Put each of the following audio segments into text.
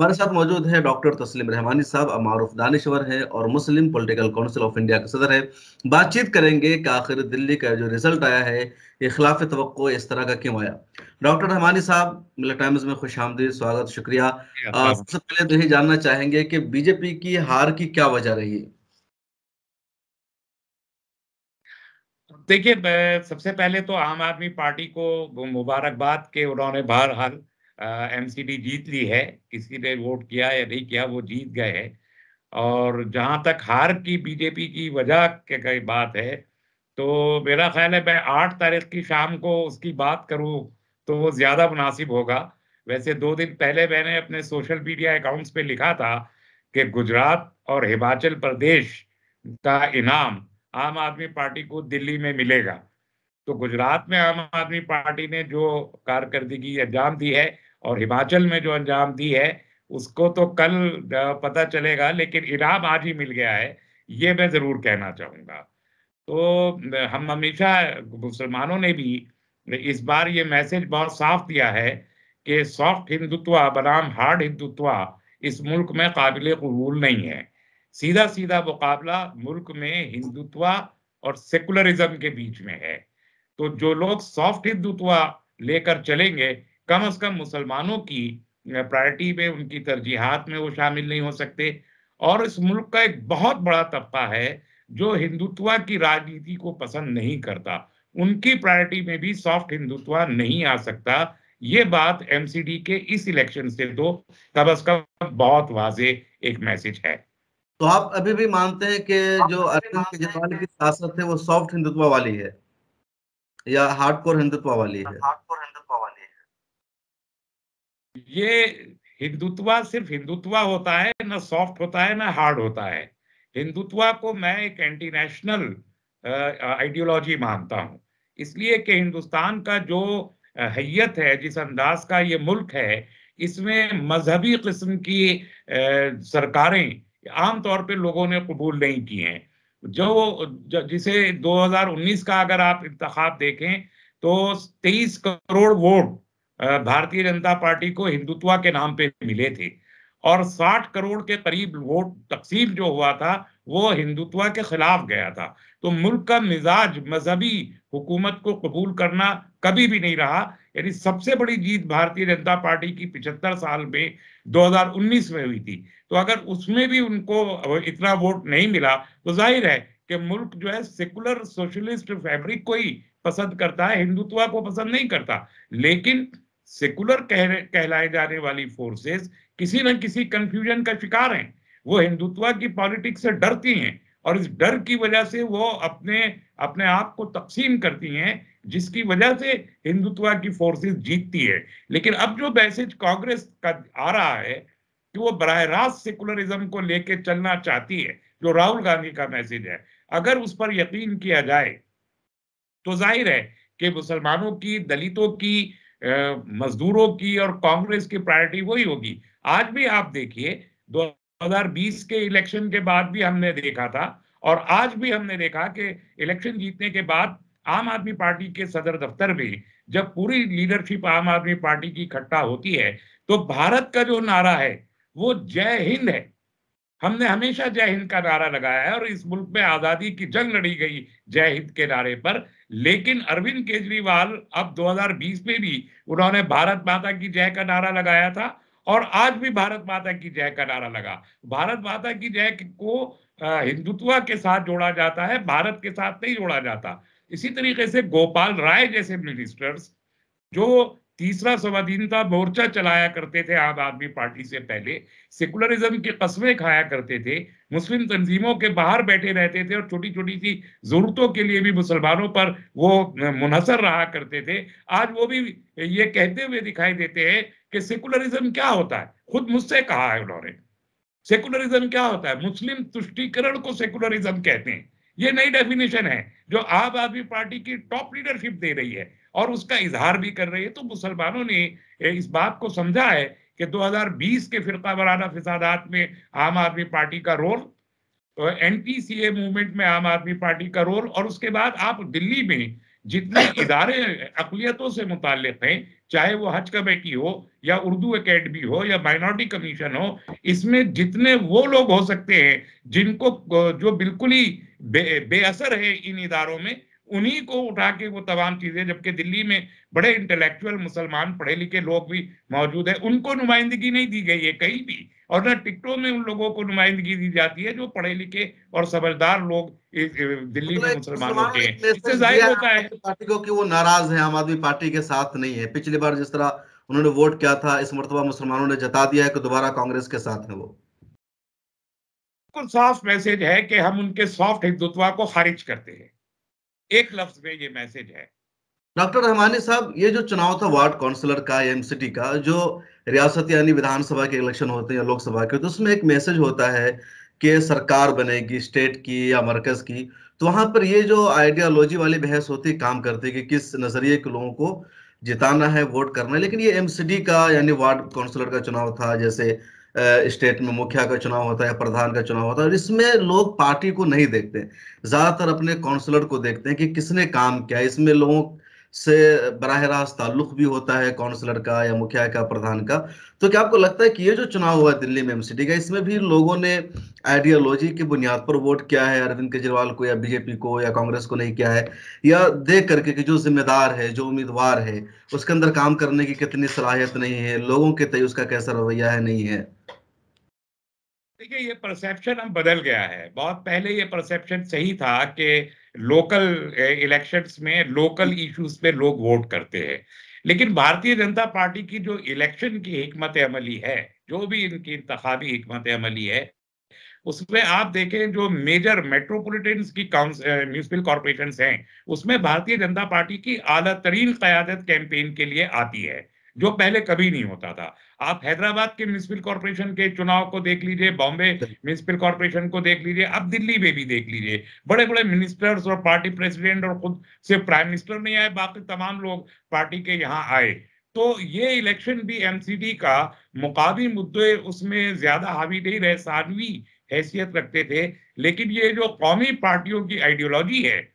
हमारे साथ मौजूद है डॉक्टर तस्लीम रहमानी साहब, मारूफ दानिश्वर है और मुस्लिम पॉलिटिकल काउंसिल ऑफ इंडिया के सदर है। बातचीत करेंगे कि आखिर दिल्ली का जो रिजल्ट आया है, ये खिलाफ तवक्को इस तरह का क्यों आया। डॉक्टर रहमानी साहब, मिलर टाइम्स में खुश आमदीद, स्वागत, शुक्रिया। सबसे पहले तो यही जानना चाहेंगे कि बीजेपी की हार की क्या वजह रही। देखिए, सबसे पहले तो आम आदमी पार्टी को मुबारकबाद के उन्होंने बहरहाल एमसीडी जीत ली है। किसी ने वोट किया या नहीं किया, वो जीत गए हैं। और जहां तक हार की बीजेपी की वजह की बात है, तो मेरा ख्याल है मैं 8 तारीख की शाम को उसकी बात करूं तो वो ज्यादा मुनासिब होगा। वैसे 2 दिन पहले मैंने अपने सोशल मीडिया अकाउंट्स पे लिखा था कि गुजरात और हिमाचल प्रदेश का इनाम आम आदमी पार्टी को दिल्ली में मिलेगा। तो गुजरात में आम आदमी पार्टी ने जो कारकर्दगी अंजाम दी है और हिमाचल में जो अंजाम दी है, उसको तो कल पता चलेगा, लेकिन इनाम आज ही मिल गया है, ये मैं जरूर कहना चाहूंगा। तो हम हमेशा, मुसलमानों ने भी इस बार ये मैसेज बहुत साफ दिया है कि सॉफ्ट हिंदुत्व बनाम हार्ड हिंदुत्व इस मुल्क में काबिल कबूल नहीं है। सीधा सीधा मुकाबला मुल्क में हिंदुत्व और सेकुलरिज्म के बीच में है। तो जो लोग सॉफ्ट हिंदुत्व लेकर चलेंगे, कम से कम मुसलमानों की प्रायोरिटी में, उनकी तरजीहात में वो शामिल नहीं हो सकते। और इस मुल्क का एक बहुत बड़ा तबका है जो हिंदुत्व की राजनीति को पसंद नहीं करता, उनकी प्रायोरिटी में भी सॉफ्ट हिंदुत्व नहीं आ सकता। ये बात एमसीडी के इस इलेक्शन से तो कम से कम बहुत वाजे एक मैसेज है। तो आप अभी भी मानते हैं कि जो अरविंद केजरीवाल की सियासत है वो सॉफ्ट हिंदुत्व वाली है या हार्डकोर हिंदुत्व वाली है? ये हिंदुत्व सिर्फ हिंदुत्व होता है, ना सॉफ्ट होता है ना हार्ड होता है। हिंदुत्व को मैं एक एंटी नेशनल आइडियोलॉजी मानता हूं, इसलिए कि हिंदुस्तान का जो हैयत है, जिस अंदाज का ये मुल्क है, इसमें मजहबी किस्म की सरकारें आमतौर पे लोगों ने कबूल नहीं की हैं। जिसे 2019 का अगर आप इंतखाब देखें, तो 23 करोड़ वोट भारतीय जनता पार्टी को हिंदुत्व के नाम पे मिले थे, और 60 करोड़ के करीब वोट तकसीम जो हुआ था वो हिंदुत्व के खिलाफ गया था। तो मुल्क का मिजाज मजहबी हुकूमत को कबूल करना कभी भी नहीं रहा। यानी सबसे बड़ी जीत भारतीय जनता पार्टी की 75 साल में 2019 में हुई थी। तो अगर उसमें भी उनको इतना वोट नहीं मिला, तो जाहिर है कि मुल्क जो है सेकुलर सोशलिस्ट फैब्रिक को ही पसंद करता है, हिंदुत्व को पसंद नहीं करता। लेकिन सेकुलर कहलाए जाने वाली फोर्सेस किसी न किसी कंफ्यूजन का शिकार हैं। वो हिंदुत्व की पॉलिटिक्स से डरती हैं, और इस डर की वजह से वो अपने अपने आप को तकसीम करती हैं, जिसकी वजह से हिंदुत्व की फोर्सेस जीतती है। लेकिन अब जो मैसेज कांग्रेस का आ रहा है कि वो बराह रास्त सेकुलरिज्म को लेके चलना चाहती है, जो राहुल गांधी का मैसेज है, अगर उस पर यकीन किया जाए तो जाहिर है कि मुसलमानों की, दलितों की, मजदूरों की और कांग्रेस की प्रायोरिटी वही होगी। आज भी आप देखिए, 2020 के इलेक्शन के बाद भी हमने देखा था, और आज भी हमने देखा कि इलेक्शन जीतने के बाद आम आदमी पार्टी के सदर दफ्तर में जब पूरी लीडरशिप आम आदमी पार्टी की इकट्ठा होती है, तो भारत का जो नारा है वो जय हिंद है। हमने हमेशा जय हिंद का नारा लगाया है और इस मुल्क में आजादी की जंग लड़ी गई जय हिंद के नारे पर। लेकिन अरविंद केजरीवाल अब 2020 में भी उन्होंने भारत माता की जय का नारा लगाया था, और आज भी भारत माता की जय का नारा लगा। भारत माता की जय को हिंदुत्व के साथ जोड़ा जाता है, भारत के साथ नहीं जोड़ा जाता। इसी तरीके से गोपाल राय जैसे मिनिस्टर्स, जो तीसरा स्वाधीनता मोर्चा चलाया करते थे आम आदमी पार्टी से पहले, सेकुलरिज्म की कस्में खाया करते थे, मुस्लिम तंजीमों के बाहर बैठे रहते थे और छोटी छोटी सी जरूरतों के लिए भी मुसलमानों पर वो मुनहसर रहा करते थे, आज वो भी ये कहते हुए दिखाई देते हैं कि सेकुलरिज्म क्या होता है। खुद मुझसे कहा है उन्होंने, सेकुलरिज्म क्या होता है, मुस्लिम तुष्टीकरण को सेकुलरिज्म कहते हैं। ये नई डेफिनेशन है जो आम आदमी पार्टी की टॉप लीडरशिप दे रही है और उसका इजहार भी कर रही है। तो मुसलमानों ने इस बात को समझा है कि 2020 के फिरका वाराना फिसादात में आम आदमी पार्टी का रोल, एंटी सीए मूवमेंट में आम आदमी पार्टी का रोल, और उसके बाद आप दिल्ली में जितने इदारे अक़लियतों से मुताल्लिक हैं, चाहे वो हज कमेटी हो या उर्दू एकेडमी हो या माइनॉरिटी कमीशन हो, इसमें जितने वो लोग हो सकते हैं जिनको जो बिल्कुल ही बेअसर है इन इदारों में, उन्हीं को उठा के वो तमाम चीजें, जबकि दिल्ली में बड़े इंटेलेक्चुअल मुसलमान पढ़े लिखे लोग भी मौजूद है, उनको नुमाइंदगी नहीं दी गई है कहीं भी, और ना टिकटों में उन लोगों को नुमाइंदगी दी जाती है जो पढ़े लिखे और समझदार लोग दिल्ली में मुसलमानों के हैं। इससे जाहिर होता है पार्टी को कि वो नाराज है, आम आदमी पार्टी के साथ नहीं है। पिछली बार जिस तरह उन्होंने वोट किया था, इस मर्तबा मुसलमानों ने जता दिया है कि दोबारा कांग्रेस के साथ है। वो बिल्कुल साफ मैसेज है कि हम उनके सॉफ्ट हिंदुत्व को खारिज करते हैं, एक लफ्ज में ये मैसेज है। डॉक्टर रहमानी साहब, ये जो चुनाव था वार्ड काउंसलर का, एमसीटी का, जो रियासत यानी विधानसभा के इलेक्शन होते हैं या लोकसभा के, तो उसमें एक मैसेज होता है कि सरकार बनेगी स्टेट की या मरकज की। तो वहां पर ये जो आइडियोलॉजी वाली बहस होती, काम करती कि किस नजरिए के लोगों को जिताना है, वोट करना है। लेकिन ये एमसीडी का यानी वार्ड काउंसलर का चुनाव था, जैसे स्टेट में मुखिया का चुनाव होता है, प्रधान का चुनाव होता है, और इसमें लोग पार्टी को नहीं देखते, ज्यादातर अपने काउंसलर को देखते हैं कि किसने काम किया। इसमें लोगों से बराह रास्त ताल्लुक भी होता है काउंसलर का या मुखिया का, प्रधान का। तो क्या आपको लगता है कि ये जो चुनाव हुआ दिल्ली में एमसीडी का, इसमें भी लोगों ने आइडियोलॉजी की बुनियाद पर वोट किया है, अरविंद केजरीवाल को या बीजेपी को या कांग्रेस को नहीं किया है, या देख करके कि जो जिम्मेदार है, जो उम्मीदवार है, उसके अंदर काम करने की कितनी सलाहियत नहीं है, लोगों के तय उसका कैसा रवैया है, नहीं है? देखिए, ये परसेप्शन अब बदल गया है। बहुत पहले ये परसेप्शन सही था कि लोकल इलेक्शंस में लोकल इश्यूज पे लोग वोट करते हैं, लेकिन भारतीय जनता पार्टी की जो इलेक्शन की हिकमत अमली है, जो भी इनकी इंतखाबी हिकमत अमली है, उसमें आप देखें जो मेजर मेट्रोपॉलिटन की म्यूनिसिपल कॉर्पोरेशन हैं, उसमें भारतीय जनता पार्टी की आला तरीन क़यादत कैंपेन के लिए आती है, जो पहले कभी नहीं होता था। आप हैदराबाद के म्यूनिसिपल कॉर्पोरेशन के चुनाव को देख लीजिए, बॉम्बे म्यूनिसिपल कॉर्पोरेशन को देख लीजिए, अब दिल्ली में भी देख लीजिए, बड़े बड़े मिनिस्टर्स और पार्टी प्रेसिडेंट और खुद सिर्फ प्राइम मिनिस्टर नहीं आए, बाकी तमाम लोग पार्टी के यहाँ आए। तो ये इलेक्शन भी एमसीडी का मुकामी मुद्दे उसमें ज्यादा हावी नहीं रहे, सानवी हैसियत रखते थे, लेकिन ये जो कौमी पार्टियों की आइडियोलॉजी है,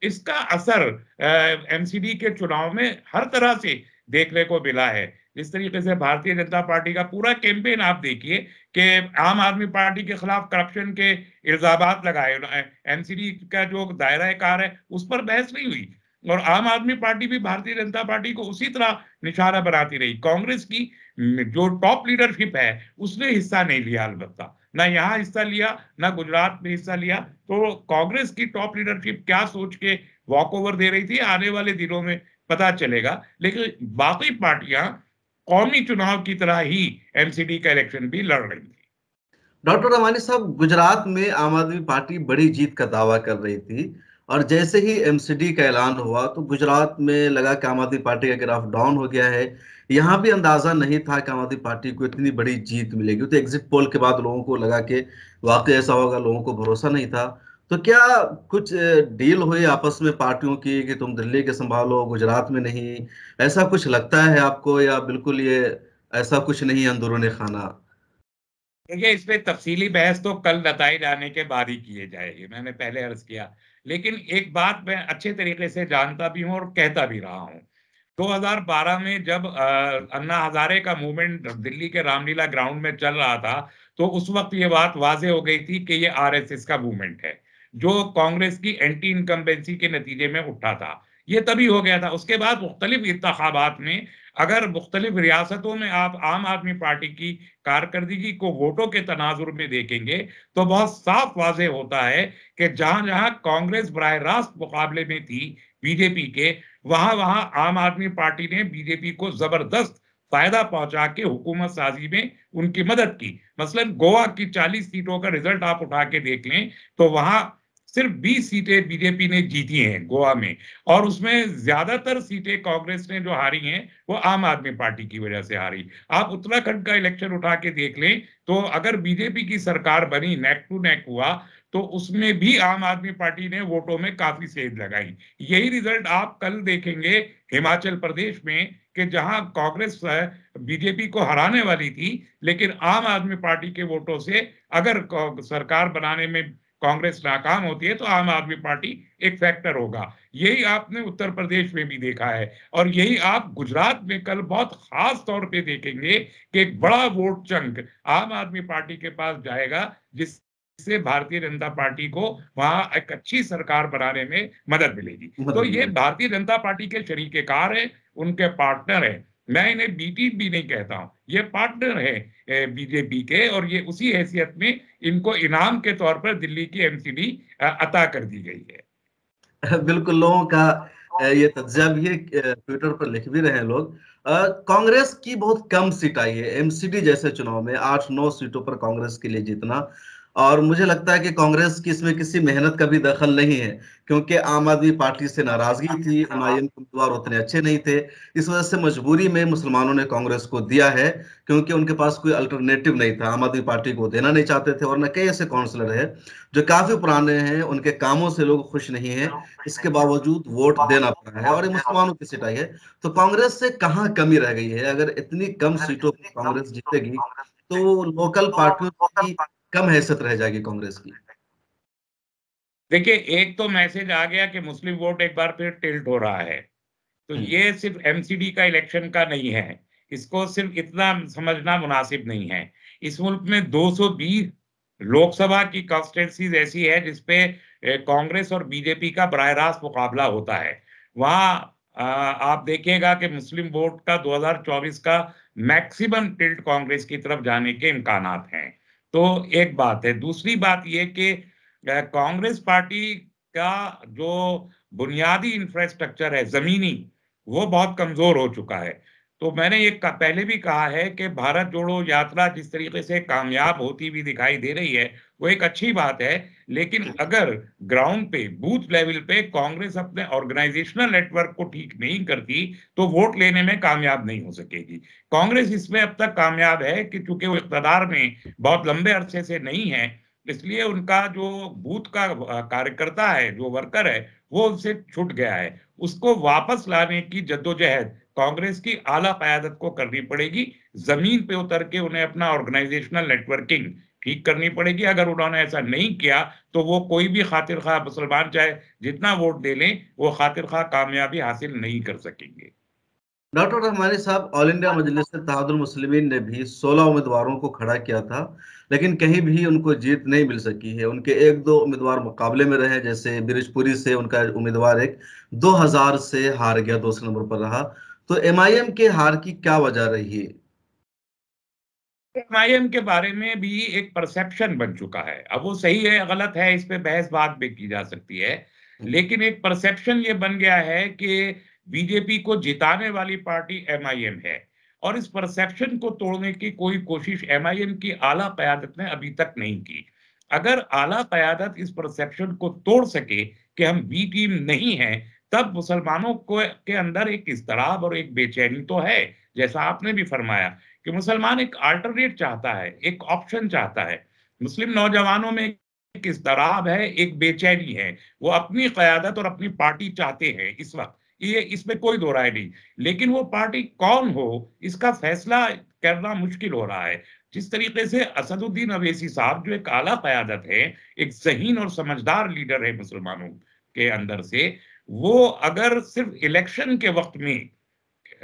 इसका असर एमसीडी के चुनाव में हर तरह से देखने को मिला है। जिस तरीके से भारतीय जनता पार्टी का पूरा कैंपेन आप देखिए कि आम आदमी पार्टी के खिलाफ करप्शन के इल्जामात लगाए, एमसीडी का जो दायरा कार है उस पर बहस नहीं हुई, और आम आदमी पार्टी भी भारतीय जनता पार्टी को उसी तरह निशाना बनाती रही। कांग्रेस की जो टॉप लीडरशिप है उसने हिस्सा नहीं लिया, अलबत्ता ना यहाँ हिस्सा लिया ना गुजरात में हिस्सा लिया। तो कांग्रेस की टॉप लीडरशिप क्या सोच के वॉक ओवर दे रही थी, आने वाले दिनों में पता चलेगा। लेकिन बाकी पार्टियां कौमी चुनाव की तरह ही एमसीडी का इलेक्शन भी लड़ रही थी। डॉक्टर रमानी साहब, गुजरात में आम आदमी पार्टी बड़ी जीत का दावा कर रही थी, और जैसे ही एमसीडी का ऐलान हुआ तो गुजरात में लगा कि आम आदमी पार्टी का ग्राफ डाउन हो गया है। यहाँ भी अंदाजा नहीं था कि आम आदमी पार्टी को इतनी बड़ी जीत मिलेगी। तो एग्जिट पोल के बाद लोगों को लगा कि वाकई ऐसा होगा, लोगों को भरोसा नहीं था। तो क्या कुछ डील हुई आपस में पार्टियों की कि तुम दिल्ली के संभालो, गुजरात में नहीं? ऐसा कुछ लगता है आपको, या बिल्कुल ये ऐसा कुछ नहीं, अंदरूनी खाना? देखिए, इसमें तफसीली बहस तो कल नताइज आने के बाद ही किए जाएगी, मैंने पहले अर्ज किया। लेकिन एक बात मैं अच्छे तरीके से जानता भी हूँ और कहता भी रहा हूँ। 2012 में जब अन्ना हजारे का मूवमेंट दिल्ली के रामलीला ग्राउंड में चल रहा था, तो उस वक्त ये बात वाजे हो गई थी कि ये आरएसएस का मूवमेंट है, जो कांग्रेस की एंटी इनकम्बेंसी के नतीजे में उठा था। ये तभी हो गया था। उसके बाद मुख्तलिफ इंतखाबात में, अगर मुख्तलिफ रियासतों में आप आम आदमी पार्टी की कारकर्दगी को वोटों के तनाजुर में देखेंगे, तो बहुत साफ वाजे होता है कि जहां जहां कांग्रेस बराह रास्त मुकाबले में थी बीजेपी के, वहां वहां आम आदमी पार्टी ने बीजेपी को जबरदस्त फायदा पहुंचा के हुकूमत साजी में उनकी मदद की। मसलन गोवा की 40 सीटों का रिजल्ट आप उठा के देख लें तो वहां सिर्फ 20 सीटें बीजेपी ने जीती हैं गोवा में, और उसमें ज्यादातर सीटें कांग्रेस ने जो हारी हैं वो आम आदमी पार्टी की वजह से हारी। आप उत्तराखंड का इलेक्शन उठा के देख लें तो अगर बीजेपी की सरकार बनी, नेक टू नेक हुआ, तो उसमें भी आम आदमी पार्टी ने वोटों में काफी सेध लगाई। यही रिजल्ट आप कल देखेंगे हिमाचल प्रदेश में कि जहां कांग्रेस बीजेपी को हराने वाली थी, लेकिन आम आदमी पार्टी के वोटों से अगर सरकार बनाने में कांग्रेस नाकाम होती है तो आम आदमी पार्टी एक फैक्टर होगा। यही आपने उत्तर प्रदेश में भी देखा है, और यही आप गुजरात में कल बहुत खास तौर पे देखेंगे कि एक बड़ा वोट चंक आम आदमी पार्टी के पास जाएगा, जिससे भारतीय जनता पार्टी को वहां एक अच्छी सरकार बनाने में मदद मिलेगी। तो ये भारतीय जनता पार्टी के शरीकेकार है, उनके पार्टनर है। मैं इन्हें बी टीम भी नहीं कहता हूं, ये पार्टनर है बीजेपी के, और ये उसी हैसियत में इनको इनाम के तौर पर दिल्ली की एमसीडी अता कर दी गई है। बिल्कुल, लोगों का ये तज्जिया भी है, ट्विटर पर लिख भी रहे हैं लोग। कांग्रेस की बहुत कम सीट आई है एमसीडी जैसे चुनाव में, 8-9 सीटों पर कांग्रेस के लिए जीतना। और मुझे लगता है कि कांग्रेस की इसमें किसी मेहनत का भी दखल नहीं है, क्योंकि आम आदमी पार्टी से नाराजगी थी, एमआईएम के उम्मीदवार उतने अच्छे नहीं थे। इस वजह से मजबूरी में मुसलमानों ने कांग्रेस को दिया है, क्योंकि उनके पास कोई अल्टरनेटिव नहीं था। आम आदमी पार्टी को देना नहीं चाहते थे, वरना कई ऐसे काउंसलर है जो काफी पुराने हैं, उनके कामों से लोग खुश नहीं है, इसके बावजूद वोट देना पड़ा है और ये मुसलमानों की सीट आई है। तो कांग्रेस से कहाँ कमी रह गई है? अगर इतनी कम सीटों पर कांग्रेस जीतेगी तो लोकल पार्टियों की कम हैसियत रह जाएगी कांग्रेस की। देखिए, एक तो मैसेज आ गया कि मुस्लिम वोट एक बार फिर टिल्ट हो रहा है। तो ये सिर्फ एमसीडी का इलेक्शन का नहीं है, इसको सिर्फ इतना समझना मुनासिब नहीं है। इस मुल्क में 220 लोकसभा की कॉन्स्टिट्यूंसीज ऐसी है जिसपे कांग्रेस और बीजेपी का बराह रास्त मुकाबला होता है। वहां आप देखिएगा कि मुस्लिम वोट का 2024 का मैक्सिमम टिल्ट कांग्रेस की तरफ जाने के इम्कानात हैं। तो एक बात है। दूसरी बात यह कि कांग्रेस पार्टी का जो बुनियादी इंफ्रास्ट्रक्चर है जमीनी, वो बहुत कमजोर हो चुका है। तो मैंने ये पहले भी कहा है कि भारत जोड़ो यात्रा जिस तरीके से कामयाब होती हुई दिखाई दे रही है वो एक अच्छी बात है, लेकिन अगर ग्राउंड पे बूथ लेवल पे कांग्रेस अपने ऑर्गेनाइजेशनल नेटवर्क को ठीक नहीं करती तो वोट लेने में कामयाब नहीं हो सकेगी। कांग्रेस इसमें अब तक कामयाब है कि चूंकि वो इक़्तिदार में बहुत लंबे अरसे से नहीं है, इसलिए उनका जो बूथ का कार्यकर्ता है, जो वर्कर है, वो उनसे छूट गया है। उसको वापस लाने की जद्दोजहद कांग्रेस की आला क़यादत को करनी पड़ेगी। जमीन पे उतर के उन्हें अपना ऑर्गेनाइजेशनल नेटवर्किंग ठीक करनी पड़ेगी। अगर उन्होंने ऐसा नहीं किया तो वो कोई भी खातिर खा मुसलमान चाहे जितना वोट दे लें, वो खातिर खा कामयाबी हासिल नहीं कर सकेंगे। डॉक्टर रहमानी साहब, ऑल इंडिया मजलिस इत्तेहादुल मुस्लिमीन ने भी 16 उम्मीदवारों को खड़ा किया था, लेकिन कहीं भी उनको जीत नहीं मिल सकी है। उनके एक दो उम्मीदवार मुकाबले में रहे, जैसे बिरजपुरी से उनका उम्मीदवार एक 2000 से हार गया, दूसरे नंबर पर रहा। तो एमआईएम के हार की क्या वजह रही है? एमआईएम के बारे में भी एक परसेप्शन बन चुका है। अब वो सही है गलत है इस पे बहस बात भी की जा सकती है, लेकिन एक परसेप्शन ये बन गया है कि बीजेपी को जिताने वाली पार्टी एमआईएम है, और इस परसेप्शन को तोड़ने की कोई कोशिश एमआईएम की आला क़यादत ने अभी तक नहीं की। अगर आला क़यादत इस परसेप्शन को तोड़ सके कि हम बी टीम नहीं है, तब मुसलमानों को के अंदर एक इज़्तिराब और एक बेचैनी तो है, जैसा आपने भी फरमाया कि मुसलमान एक अल्टरनेट चाहता है, एक ऑप्शन चाहता है। मुस्लिम नौजवानों में एक इज़्तिराब है, एक बेचैनी है। वो अपनी क़यादत और अपनी पार्टी चाहते हैं इस वक़्त, ये इसमें कोई दो राय नहीं। लेकिन वो पार्टी कौन हो, इसका फैसला करना मुश्किल हो रहा है। जिस तरीके से असदुद्दीन अवैसी साहब, जो एक आला क़यादत है, एक ज़हीन और समझदार लीडर है मुसलमानों के अंदर से, वो अगर सिर्फ इलेक्शन के वक़्त में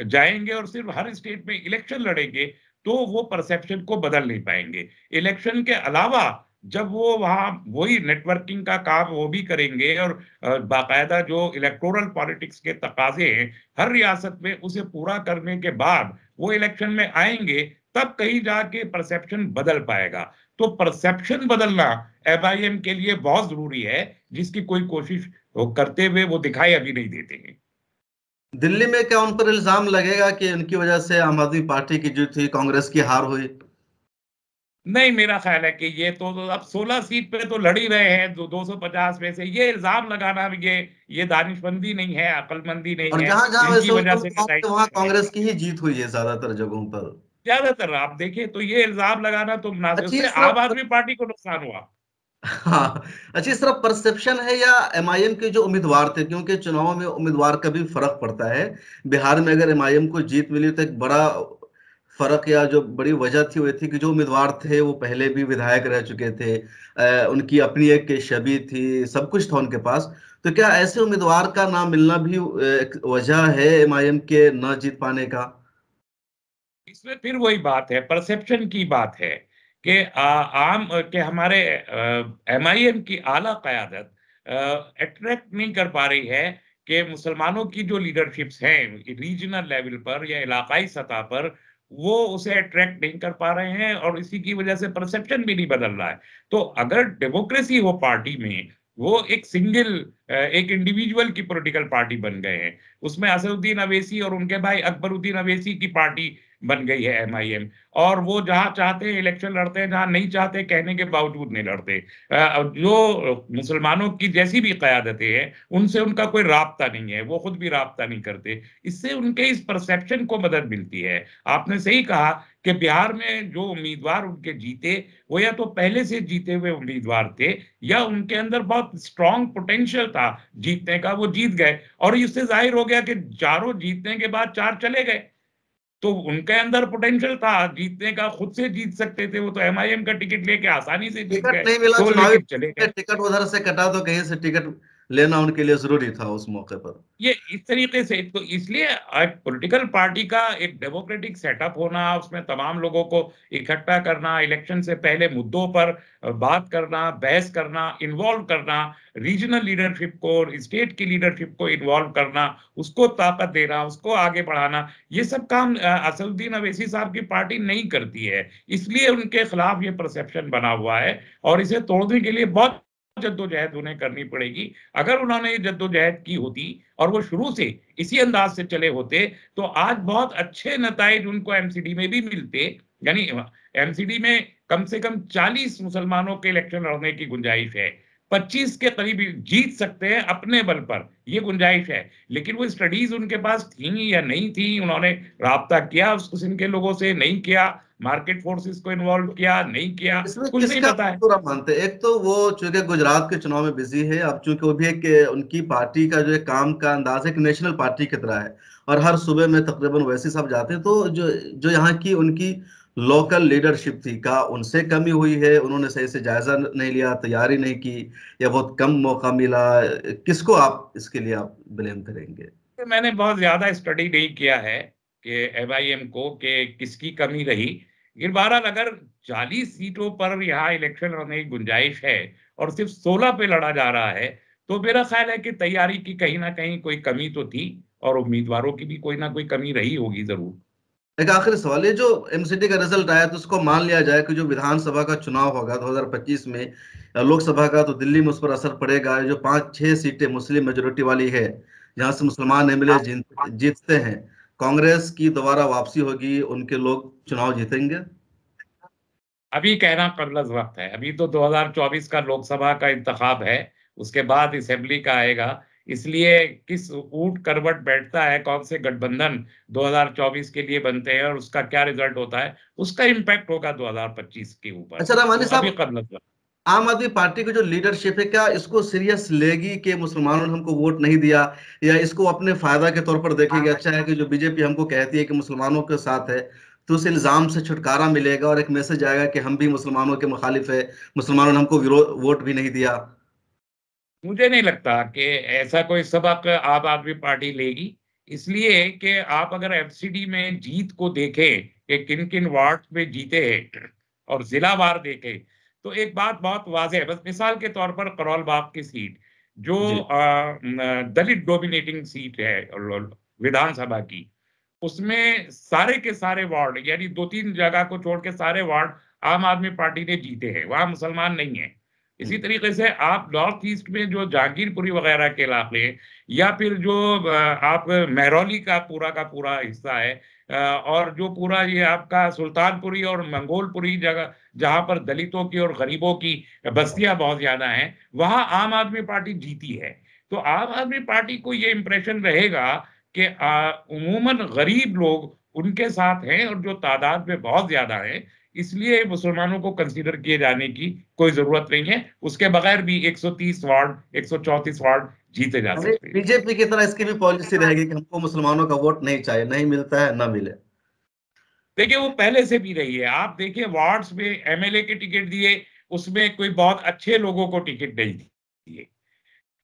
जाएंगे और सिर्फ हर स्टेट में इलेक्शन लड़ेंगे तो वो परसेप्शन को बदल नहीं पाएंगे। इलेक्शन के अलावा जब वो वहां वही नेटवर्किंग का काम वो भी करेंगे और बाकायदा जो इलेक्टोरल पॉलिटिक्स के तकाजे हैं हर रियासत में, उसे पूरा करने के बाद वो इलेक्शन में आएंगे, तब कहीं जाके परसेप्शन बदल पाएगा। तो परसेप्शन बदलना एमआईएम के लिए बहुत जरूरी है, जिसकी कोई कोशिश वो करते हुए वो दिखाई अभी नहीं देते हैं। दिल्ली में क्या उन पर इल्जाम लगेगा कि उनकी वजह से आम आदमी पार्टी की जीत हुई, कांग्रेस की हार हुई? नहीं, मेरा ख्याल है कि ये तो अब 16 सीट पे तो लड़ ही रहे हैं, 250 में से ये इल्जाम लगाना, ये दानिशमंदी नहीं है, अक्लमंदी नहीं और है। जहां जहां इनकी वैसे वजह से वहां कांग्रेस की ही जीत हुई है ज्यादातर जगहों पर। ज्यादातर आप देखिए तो ये इल्जाम लगाना तो मुनासिब, अच्छी उससे आम सिर्फ आदमी पार्टी को नुकसान हुआ। हाँ, अच्छी सिर्फ परसेप्शन है या एमआईएम के जो उम्मीदवार थे? क्योंकि चुनाव में उम्मीदवार का भी फर्क पड़ता है। बिहार में अगर एमआईएम को जीत मिली तो एक बड़ा फर्क या जो बड़ी वजह थी वो थी कि जो उम्मीदवार थे वो पहले भी विधायक रह चुके थे, उनकी अपनी एक छवि थी, सब कुछ था उनके पास। तो क्या ऐसे उम्मीदवार का ना मिलना भी एक वजह है एमआईएम के न जीत पाने का? इसमें फिर वही बात है, परसेप्शन की बात है कि आम के हमारे एमआईएम की आला क़यादत अट्रैक्ट नहीं कर पा रही है कि मुसलमानों की जो लीडरशिप्स हैं रीजनल लेवल पर या इलाकाई सतह पर, वो उसे अट्रैक्ट नहीं कर पा रहे हैं, और इसी की वजह से परसेप्शन भी नहीं बदल रहा है। तो अगर डेमोक्रेसी हो पार्टी में, वो एक सिंगल एक इंडिविजुअल की पॉलिटिकल पार्टी बन गए हैं, उसमें असदुद्दीन अवैसी और उनके भाई अकबरुद्दीन अवैसी की पार्टी बन गई है एमआईएम, और वो जहां चाहते हैं इलेक्शन लड़ते हैं, जहां नहीं चाहते कहने के बावजूद नहीं लड़ते। जो मुसलमानों की जैसी भी क़यादतें हैं उनसे उनका कोई राब्ता नहीं है, वो खुद भी राब्ता नहीं करते। इससे उनके इस परसेप्शन को मदद मिलती है। आपने सही कहा कि बिहार में जो उम्मीदवार उनके जीते, वो या तो पहले से जीते हुए उम्मीदवार थे, या उनके अंदर बहुत स्ट्रांग पोटेंशियल था जीतने का, वो जीत गए। और इससे जाहिर हो गया कि चारों जीतने के बाद चार चले गए, तो उनके अंदर पोटेंशियल था जीतने का, खुद से जीत सकते थे वो, तो एमआईएम का टिकट लेके आसानी से जीत टिकट गए, नहीं मिला तो चुनावी, लेकिन चले गए। टिकट उधर से कटा तो कहीं से टिकट लेना उनके लिए जरूरी था उस मौके पर। ये इस तरीके से, तो इसलिए एक पॉलिटिकल पार्टी का एक डेमोक्रेटिक सेटअप होना, उसमें तमाम लोगों को इकट्ठा करना, इलेक्शन से पहले मुद्दों पर बात करना, बहस करना, इन्वॉल्व करना, रीजनल लीडरशिप को, स्टेट की लीडरशिप को इन्वॉल्व करना, उसको ताकत देना, उसको आगे बढ़ाना, ये सब काम असदुद्दीन अवैसी साहब की पार्टी नहीं करती है। इसलिए उनके खिलाफ ये परसेप्शन बना हुआ है, और इसे तोड़ने के लिए बहुत जद्दोजहद उन्हें करनी पड़ेगी। अगर उन्होंने ये जद्दोजहद की होती और वो शुरू से इसी अंदाज से चले होते, तो आज बहुत अच्छे नताइज उनको एमसीडी में भी मिलते। यानी एमसीडी में कम से कम 40 मुसलमानों के इलेक्शन लड़ने की गुंजाइश है, 25 के करीब जीत सकते हैं अपने बल पर, ये गुंजाइश है। लेकिन वो स्टडीज उनके पास थी या नहीं थी, उन्होंने राब्ता किया उस किस्म के लोगों से, नहीं किया, मार्केट फोर्सेस को इन्वॉल्व किया, नहीं किया, इसमें कुछ नहीं किसका पता है। कसूर आप मानते हैं? एक तो वो चूंकि गुजरात के चुनाव में बिजी है, अब चूंकि वो भी एक उनकी पार्टी का जो एक काम का अंदाज है कि नेशनल पार्टी की तरह है, और हर सूबे में तकरीबन वैसे सब जाते हैं, तो जो जो यहाँ की उनकी लोकल लीडरशिप थी, का उनसे कमी हुई है, उन्होंने सही से जायजा नहीं लिया, तैयारी नहीं की, या बहुत कम मौका मिला? किसको आप इसके लिए आप ब्लेम करेंगे? तो मैंने बहुत ज्यादा स्टडी नहीं किया है कि एमआईएम को कि किसकी कमी रही। लेकिन बहरहाल अगर 40 सीटों पर यहाँ इलेक्शन होने की गुंजाइश है और सिर्फ 16 पे लड़ा जा रहा है, तो मेरा ख्याल है कि तैयारी की कहीं ना कहीं कोई कमी तो थी, और उम्मीदवारों की भी कोई ना कोई कमी रही होगी जरूर। एक आखिरी सवाल है, जो एमसीडी का रिजल्ट आया तो उसको मान लिया जाए कि जो विधानसभा का चुनाव होगा 2025 में, लोकसभा का तो दिल्ली में उस पर असर पड़ेगा। जो 5-6 सीटें मुस्लिम मेजोरिटी वाली है, जहां से मुसलमान एमएलए जीतते हैं, कांग्रेस की दोबारा वापसी होगी, उनके लोग चुनाव जीतेंगे? अभी कहना कबल वक्त है, अभी तो 2024 का लोकसभा का इंतखाब है, उसके बाद असेंबली का आएगा। इसलिए किस ऊंट करवट बैठता है, कौन से गठबंधन 2024 के लिए बनते हैं और उसका क्या रिजल्ट होता है, उसका इम्पैक्ट होगा 2025 के ऊपर। अच्छा तो रहमानी अभी साहब, कबल वक्त। आम आदमी पार्टी की जो लीडरशिप है, क्या इसको सीरियस लेगी कि मुसलमानों ने हमको वोट नहीं दिया, या इसको अपने फायदा के तौर पर देखेगी? अच्छा है कि जो बीजेपी हमको कहती है कि मुसलमानों के साथ है, तो उस इल्जाम से छुटकारा मिलेगा और एक मैसेज आएगा कि हम भी मुसलमानों के मुखालिफ है, मुसलमानों ने हमको विरोध वोट भी नहीं दिया। मुझे नहीं लगता कि ऐसा कोई सबक आम आदमी पार्टी लेगी। इसलिए कि आप अगर एमसीडी में जीत को देखें कि किन किन वार्ड में जीते हैं और जिलावार देखें, तो एक बात बहुत वाज़ेह है। बस मिसाल के तौर पर करोल बाग की सीट, जो जी दलित डोमिनेटिंग सीट है विधानसभा की, उसमें सारे के सारे वार्ड, यानी 2-3 जगह को छोड़ के सारे वार्ड आम आदमी पार्टी ने जीते हैं, वहां मुसलमान नहीं है। इसी तरीके से आप नॉर्थ ईस्ट में जो जहांगीरपुरी वगैरह के इलाके, या फिर जो आप महरौली का पूरा हिस्सा है, और जो पूरा ये आपका सुल्तानपुरी और मंगोलपुरी जगह, जहां पर दलितों की और गरीबों की बस्तियां बहुत ज्यादा हैं, वहां आम आदमी पार्टी जीती है। तो आम आदमी पार्टी को ये इंप्रेशन रहेगा कि उमूमन गरीब लोग उनके साथ हैं, और जो तादाद में बहुत ज्यादा है, इसलिए मुसलमानों को कंसीडर किए जाने की कोई जरूरत नहीं है। उसके बगैर भी 130 वार्ड, 134 वार्ड जीते जा सकते हैं। बीजेपी की तरह इसकी भी पॉलिसी रहेगी कि हमको मुसलमानों का वोट नहीं चाहिए, नहीं मिलता है ना मिले? देखिए वो पहले से भी रही है। आप देखिए वार्ड्स में एमएलए के टिकट दिए, उसमें कोई बहुत अच्छे लोगों को टिकट नहीं दिए।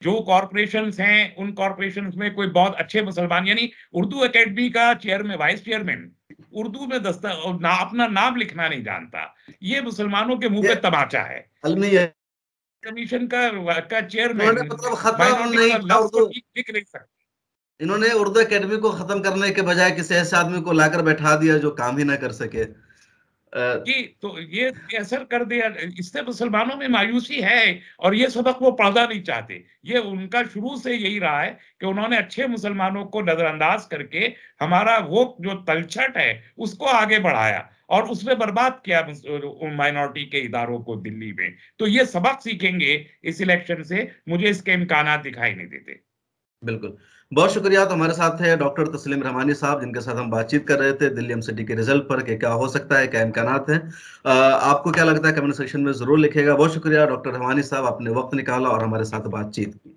जो कॉरपोरेशंस हैं उन कॉरपोरेशंस में कोई बहुत अच्छे मुसलमान, यानी उर्दू एकेडमी का चेयरमैन, वाइस चेयरमैन उर्दू में अपना नाम लिखना नहीं जानता। ये मुसलमानों के मुंह पे तमाचा है। कमीशन का चेयरमैन मतलब खत्म माइनॉरिटी नहीं का था लफ्ज को उर्दू। ठीक लिख नहीं सकता। इन्होंने उर्दू एकेडमी को खत्म करने के बजाय किसी ऐसे आदमी को लाकर बैठा दिया जो काम ही ना कर सके। कि तो ये असर कर दिया। इससे मुसलमानों में मायूसी है और ये सबक वो पढ़ना नहीं चाहते। ये उनका शुरू से यही रहा है कि उन्होंने अच्छे मुसलमानों को नजरअंदाज करके हमारा वो जो तलछट है उसको आगे बढ़ाया और उसमें बर्बाद किया माइनॉरिटी के इदारों को दिल्ली में। तो ये सबक सीखेंगे इस इलेक्शन से, मुझे इसके इम्कानात दिखाई नहीं देते। बिल्कुल, बहुत शुक्रिया। तो हमारे साथ है डॉक्टर तस्लीम रहमानी साहब, जिनके साथ हम बातचीत कर रहे थे दिल्ली एमसीडी के रिजल्ट पर कि क्या हो सकता है, क्या इम्कानात हैं। आपको क्या लगता है कमेंट सेक्शन में जरूर लिखेगा। बहुत शुक्रिया डॉक्टर रहमानी साहब, आपने वक्त निकाला और हमारे साथ बातचीत की।